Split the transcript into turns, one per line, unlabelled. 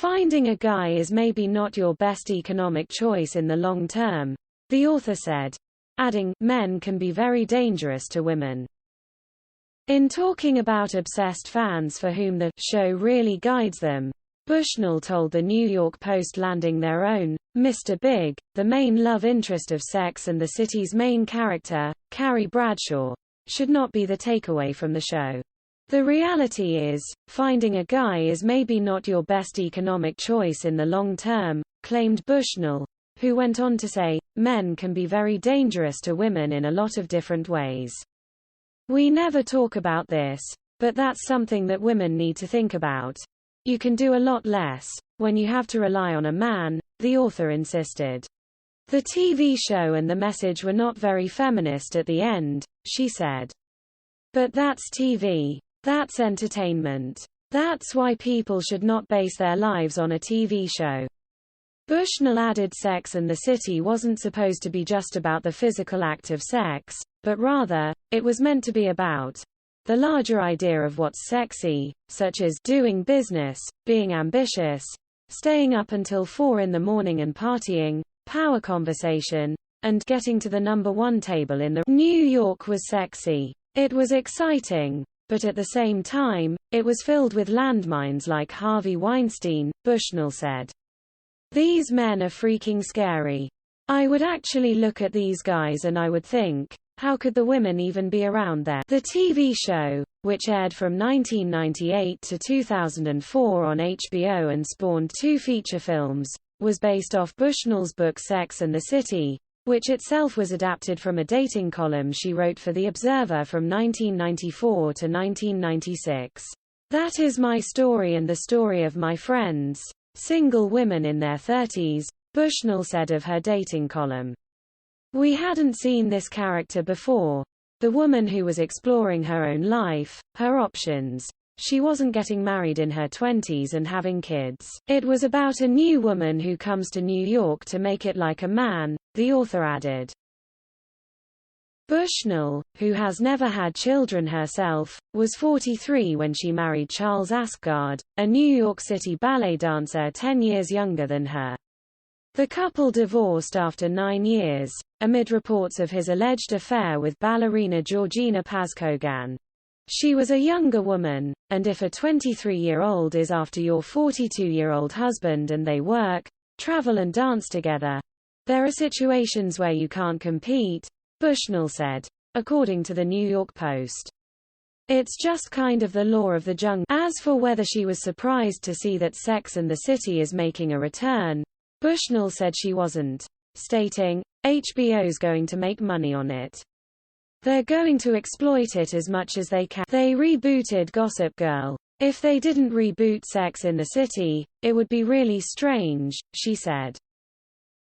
Finding a guy is maybe not your best economic choice in the long term, the author said, adding, men can be very dangerous to women. In talking about obsessed fans for whom the show really guides them, Bushnell told the New York Post landing their own, Mr. Big, the main love interest of Sex and the City's main character, Carrie Bradshaw, should not be the takeaway from the show. The reality is, finding a guy is maybe not your best economic choice in the long term, claimed Bushnell, who went on to say, men can be very dangerous to women in a lot of different ways. We never talk about this, but that's something that women need to think about. You can do a lot less when you have to rely on a man, the author insisted. The TV show and the message were not very feminist at the end, she said. But that's TV. That's entertainment. That's why people should not base their lives on a TV show. Bushnell added Sex and the City wasn't supposed to be just about the physical act of sex, but rather, it was meant to be about the larger idea of what's sexy, such as doing business, being ambitious, staying up until 4 in the morning and partying, power conversation, and getting to the number 1 table in the New York was sexy. It was exciting, but at the same time, it was filled with landmines like Harvey Weinstein, Bushnell said. These men are freaking scary. I would actually look at these guys and I would think, how could the women even be around there? The TV show, which aired from 1998 to 2004 on HBO and spawned 2 feature films, was based off Bushnell's book Sex and the City, which itself was adapted from a dating column she wrote for The Observer from 1994 to 1996. That is my story and the story of my friends, single women in their 30s, Bushnell said of her dating column. We hadn't seen this character before. The woman who was exploring her own life, her options. She wasn't getting married in her 20s and having kids. It was about a new woman who comes to New York to make it like a man, the author added. Bushnell, who has never had children herself, was 43 when she married Charles Asgard, a New York City ballet dancer 10 years younger than her. The couple divorced after 9 years, amid reports of his alleged affair with ballerina Georgina Pazkogan. She was a younger woman, and if a 23-year-old is after your 42-year-old husband and they work, travel and dance together, there are situations where you can't compete, Bushnell said, according to the New York Post. It's just kind of the law of the jungle. As for whether she was surprised to see that Sex and the City is making a return, Bushnell said she wasn't, stating, HBO's going to make money on it. They're going to exploit it as much as they can. They rebooted Gossip Girl. If they didn't reboot Sex in the City, it would be really strange, she said.